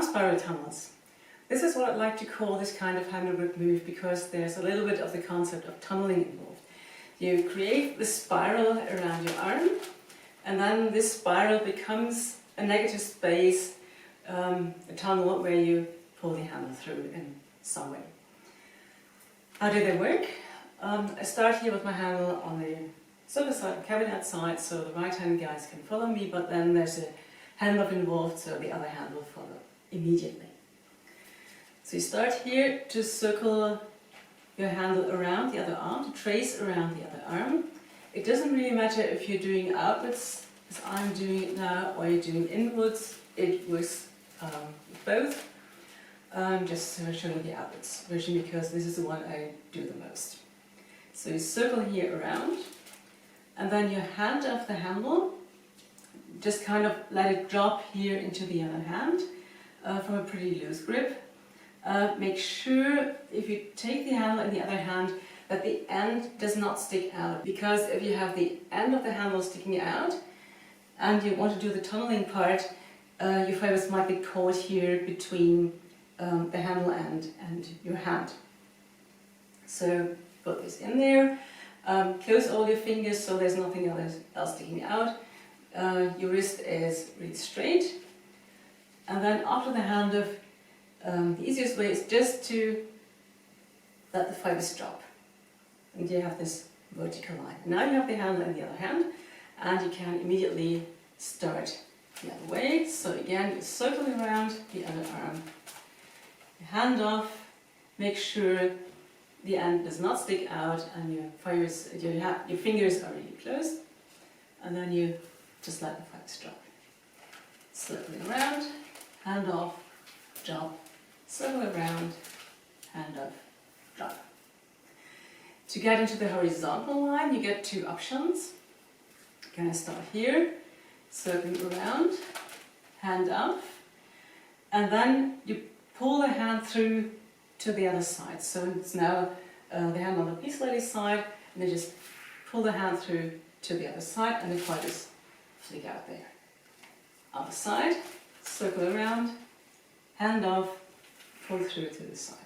arm spiral tunnels. This is what I'd like to call this kind of handle grip move, because there's a little bit of the concept of tunneling involved. You create the spiral around your arm, and then this spiral becomes a negative space, a tunnel where you pull the handle through in some way. How do they work? I start here with my handle on the sofa side and cabinet side, so the right hand guys can follow me, but then there's a hand up involved, so the other hand will follow immediately. So you start here to circle your handle around the other arm, to trace around the other arm. It doesn't really matter if you're doing outwards, as I'm doing it now, or you're doing inwards. It works with both. I'm just showing the outwards version because this is the one I do the most. So you circle here around, and then you hand off the handle, just kind of let it drop here into the other hand from a pretty loose grip. Make sure if you take the handle in the other hand that the end does not stick out, because if you have the end of the handle sticking out and you want to do the tunneling part, your fibers might be caught here between the handle end and your hand. So put this in there, close all your fingers so there's nothing else sticking out. Your wrist is really straight, and then after the handoff, the easiest way is just to let the fibers drop, and you have this vertical line. And now you have the handle in the other hand, and you can immediately start the other way. So again, you circle around the other arm, you hand off, make sure the end does not stick out and your fingers are really close, and then you just let the fibers drop. Circling around, hand off, drop, circle around, hand off, drop. To get into the horizontal line, you get two options. You're going to start here, circling around, hand off, and then you pull the hand through to the other side. So it's now the hand on the peace lady side, and then just pull the hand through to the other side, and the fibers flick out there. Other side, circle around, hand off, pull through to the side.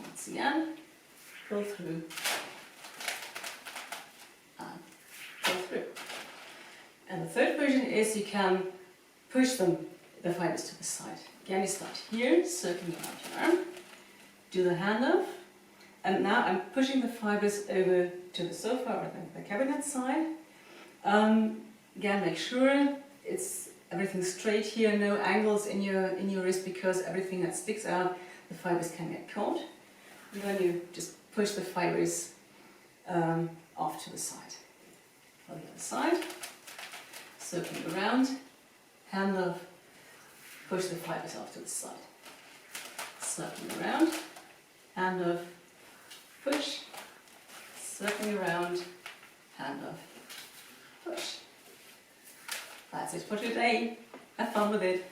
Once again, pull through and pull through. And the third version is you can push the fibers to the side. Again, you start here, circling around your arm, do the hand off, and now I'm pushing the fibers over to the sofa or the cabinet side. Again, make sure everything's straight here, no angles in your wrist, because everything that sticks out, the fibers can get caught. And then you just push the fibers off to the side. On the other side, circling around, hand off, push the fibers off to the side. Circling around, hand off, push, circling around, hand off, push. That's it for today. Have fun with it.